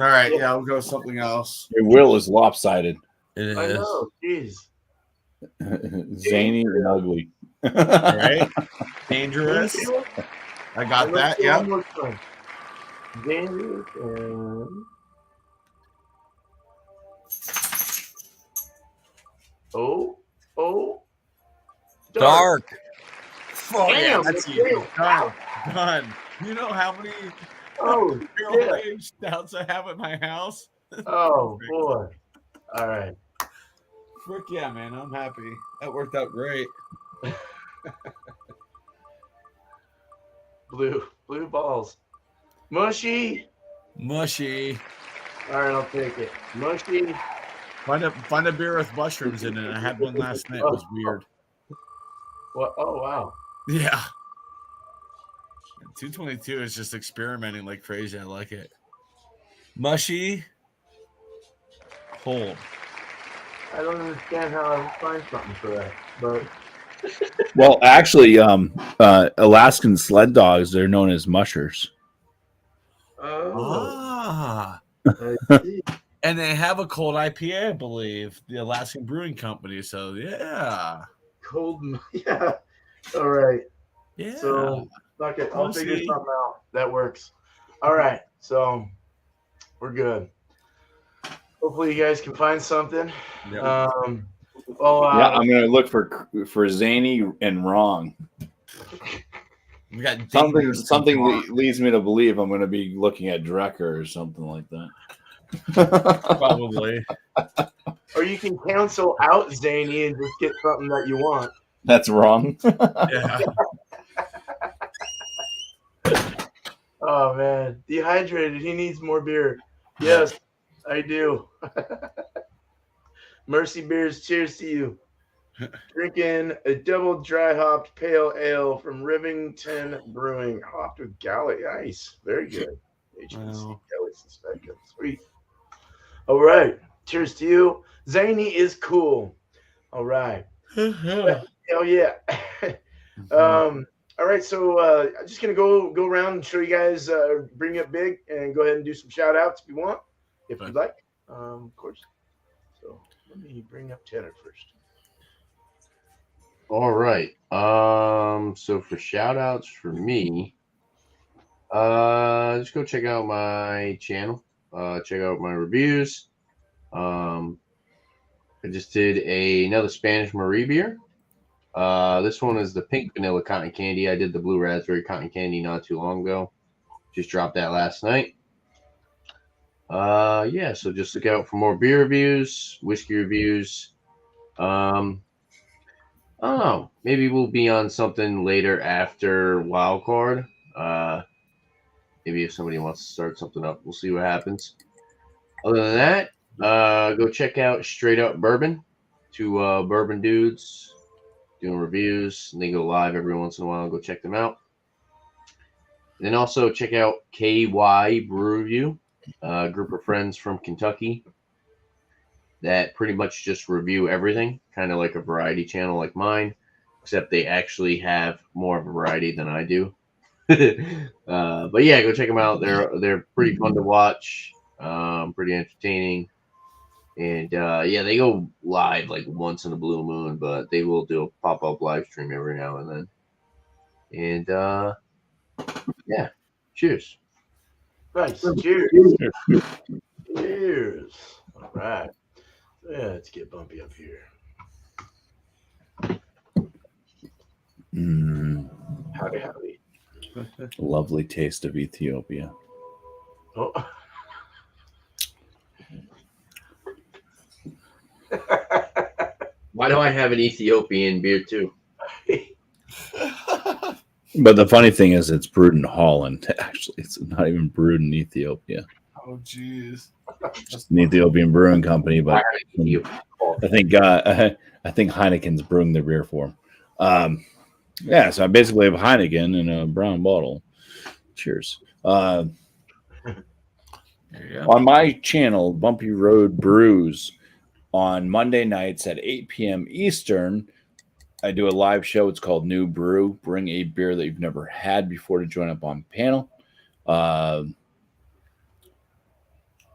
All right, yeah, I'll go with something else. Your will is lopsided. It is. I know. Jeez. Zany and ugly. All right. Dangerous. I got that. Yeah. Dangerous and Dark. Oh, yeah, Damn, that's that's easy. it. Done. You know how many Oh, barrel-aged stouts I have at my house? oh boy. All right. Frick yeah, man. I'm happy. That worked out great. Blue balls. Mushy. Mushy. All right, I'll take it. Mushy. Find a beer with mushrooms in it. I had one last night. It was weird. What? Oh wow. Yeah. 222 is just experimenting like crazy. I like it. Mushy. Cold. I don't understand how I would find something for that, but Well, actually, Alaskan sled dogs, they're known as mushers. Ah. I see. And they have a cold IPA, I believe, the Alaskan Brewing Company. So, yeah. Cold. Yeah. All right. Yeah. So, fuck it. I'll We'll figure see. something out. That works. All right. So, we're good. Hopefully, you guys can find something. Yep. Yeah, I'm gonna look for zany and wrong. We got Something leads me to believe I'm gonna be looking at Drecker or something like that. probably. or you can cancel out zany and just get something that you want. That's wrong. Yeah. Oh man, dehydrated. He needs more beer. Yes, I do. Mercy beers. Cheers to you. Drinking a double dry hopped pale ale from Rivington Brewing, hopped with Galley Ice. Very good. HBC Wow. Galley Suspected. Sweet. All right. Cheers to you. Zany is cool. All right. Hell yeah. All right. So I'm just gonna go around and show you guys, bring it big, and go ahead and do some shout outs if you want, if you'd like, of course. So let me bring up Tanner first. All right. So for shout outs for me, just go check out my channel. Check out my reviews. I just did another Spanish Marie beer. This one is the pink vanilla cotton candy. I did the blue raspberry cotton candy not too long ago. Just dropped that last night. Yeah, so just look out for more beer reviews, whiskey reviews. I don't know. Maybe we'll be on something later after Wildcard. Maybe if somebody wants to start something up, we'll see what happens. Other than that, go check out Straight Up Bourbon. Two bourbon dudes doing reviews, and they go live every once in a while. Go check them out. And then also check out KY Brew Review, a group of friends from Kentucky that pretty much just review everything, kind of like a variety channel like mine, except they actually have more of a variety than I do. But yeah, go check them out. They're pretty fun to watch, pretty entertaining, and yeah, they go live like once in a blue moon, but they will do a pop-up live stream every now and then. And yeah, cheers. Nice. Cheers. Cheers. All right. Yeah, let's get Bumpy up here. Howdy, howdy. Lovely taste of Ethiopia. Oh. Why do I have an Ethiopian beer too? But the funny thing is, it's brewed in Holland. Actually, it's not even brewed in Ethiopia. Oh, jeez. It's an Ethiopian brewing company, but I think Heineken's brewing the beer for them. Yeah, so I basically have Heineken in a brown bottle. Cheers. On my channel, Bumpy Road Brews, on Monday nights at 8 p.m. Eastern, I do a live show. It's called New Brew. Bring a beer that you've never had before to join up on panel.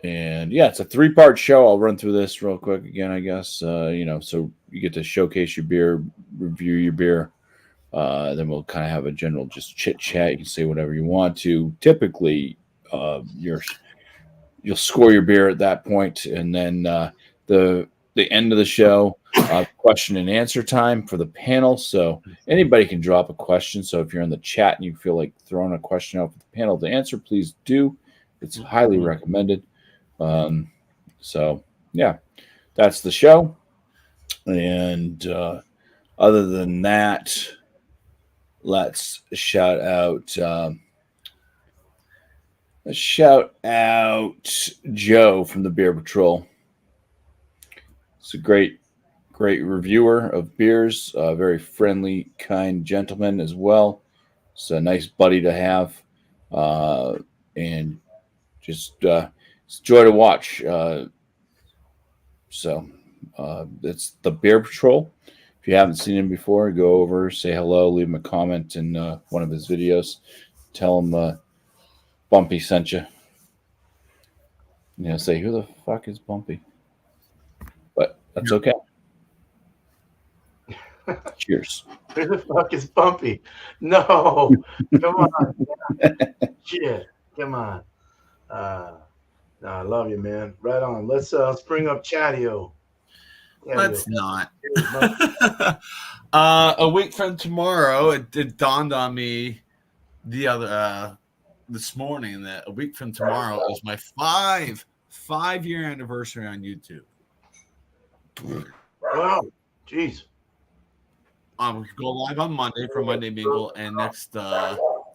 And yeah, it's a 3-part show. I'll run through this real quick again, I guess. So you get to showcase your beer, review your beer. Then we'll kind of have a general just chit chat. You can say whatever you want to. Typically, you'll score your beer at that point, and then the end of the show, question and answer time for the panel. So anybody can drop a question. So if you're in the chat and you feel like throwing a question out for the panel to answer, please do. It's highly recommended. So yeah, that's the show. And other than that, let's shout out Joe from the Beer Patrol. It's a great reviewer of beers, a very friendly, kind gentleman as well. It's a nice buddy to have, and just it's a joy to watch. So it's the Beer Patrol. If you haven't seen him before, go over, say hello, leave him a comment in one of his videos. Tell him Bumpy sent you. Say, who the fuck is Bumpy? But that's okay. Cheers. Who the fuck is Bumpy? No. Come on. Shit. Come on. No, I love you, man. Right on. Let's bring up Chadeo. Let's not. A week from tomorrow, it dawned on me this morning that a week from tomorrow is my 5-year anniversary on YouTube. Wow. Jeez. We go live on Monday for Monday Mingle, and next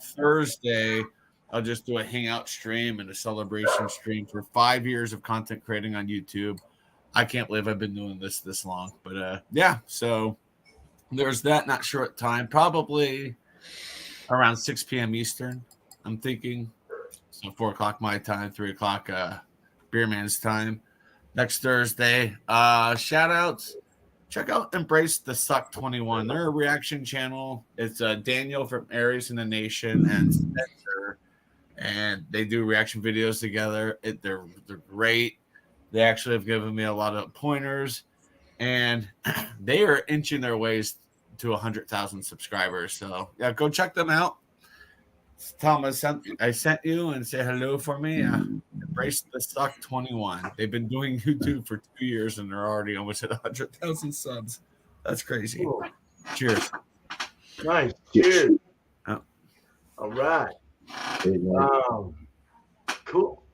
Thursday I'll just do a hangout stream and a celebration stream for 5 years of content creating on YouTube. I can't believe I've been doing this long. But yeah, so there's that. Not sure what time. Probably around 6 p.m. Eastern, I'm thinking. So 4 o'clock my time, 3 o'clock Beer Man's time. Next Thursday. Shoutouts. Check out Embrace the Suck 21. They're a reaction channel. It's Daniel from Aries in the Nation and Spencer. And they do reaction videos together. They're great. They actually have given me a lot of pointers. And they are inching their ways to 100,000 subscribers. So yeah, go check them out. Tell them I sent you and say hello for me. Embrace the Suck 21. They've been doing YouTube for 2 years and they're already almost at 100,000 subs. That's crazy. Cool. Cheers. Nice. Cheers. Oh. All right. Cool.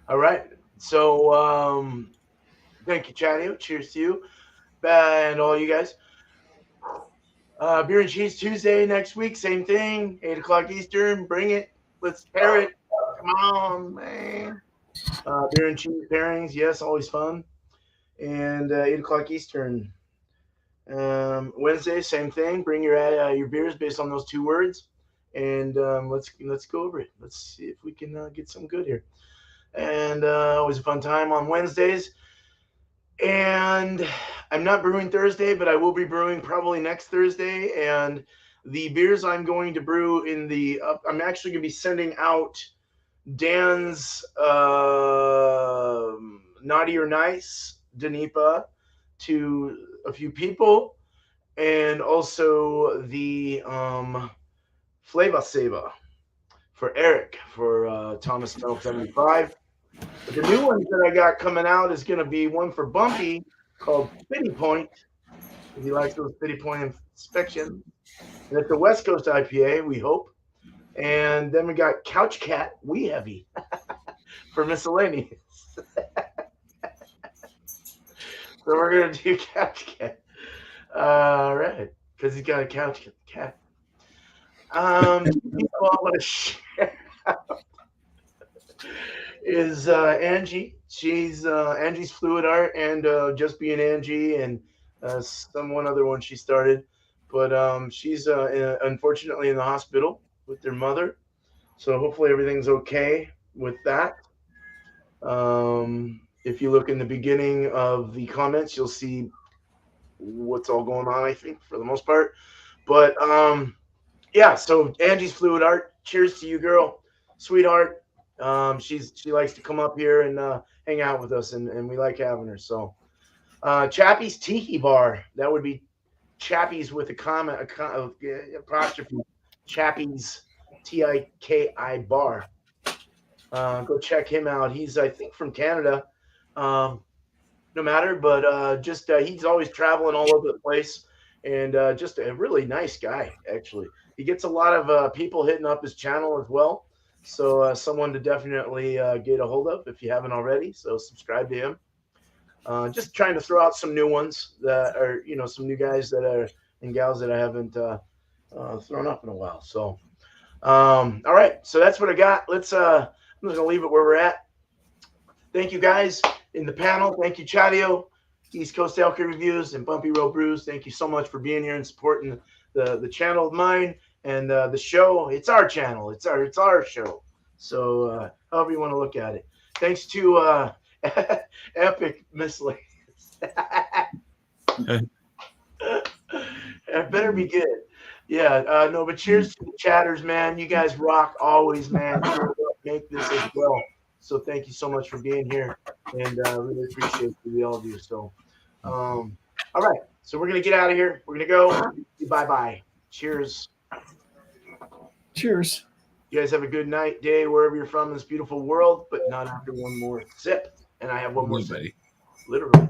All right. So thank you, Chadeo. Cheers to you and all you guys. Beer and Cheese Tuesday next week, same thing, 8 o'clock Eastern. Bring it. Let's pair it. Come on, man. Beer and Cheese pairings, yes, always fun. And 8 o'clock Eastern. Wednesday, same thing. Bring your beers based on those 2 words, and let's go over it. Let's see if we can get some good here. And always a fun time on Wednesdays. And I'm not brewing Thursday, but I will be brewing probably next Thursday. And the beers I'm going to brew I'm actually going to be sending out Dan's Naughty or Nice Danipa to a few people, and also the Flava Sava for Eric for Thomas Snow 75. But the new ones that I got coming out is going to be one for Bumpy called Pity Point, if he likes those Pity Point inspections. And it's a West Coast IPA, we hope. And then we got Couch Cat Wee Heavy for Miscellaneous. So we're going to do Couch Cat. All right. Because he's got a couch cat. People I want to share out is Angie. She's Angie's Fluid Art and Just Being Angie and one other one she started. But she's unfortunately in the hospital with their mother. So hopefully everything's okay with that. If you look in the beginning of the comments, you'll see what's all going on, I think, for the most part. But yeah, so Angie's Fluid Art, cheers to you, girl, sweetheart. She likes to come up here and hang out with us, and we like having her. So Chappie's Tiki Bar, that would be Chappie's with apostrophe, Chappie's Tiki Bar. Go check him out. He's, I think, from Canada. No matter, but he's always traveling all over the place, and just a really nice guy, actually. He gets a lot of people hitting up his channel as well. So someone to definitely get a hold of if you haven't already. So subscribe to him. Just trying to throw out some new ones that are, some new guys that are and gals that I haven't thrown up in a while. So, all right. So that's what I got. I'm just going to leave it where we're at. Thank you guys in the panel. Thank you, Chadeo, East Coast Alky Reviews, and Bumpy Road Brews. Thank you so much for being here and supporting the channel of mine and the show. It's our channel. It's our show. So however you want to look at it. Thanks to Epic Miscellaneous. It better be good. Yeah, no, but cheers to the chatters, man. You guys rock always, man. Make this as well. So thank you so much for being here, and really appreciate all of you. So, all right. So we're gonna get out of here. We're gonna go. Bye. Cheers. Cheers. You guys have a good night, day, wherever you're from in this beautiful world, but not after one more sip. And I have one more sip. Literally.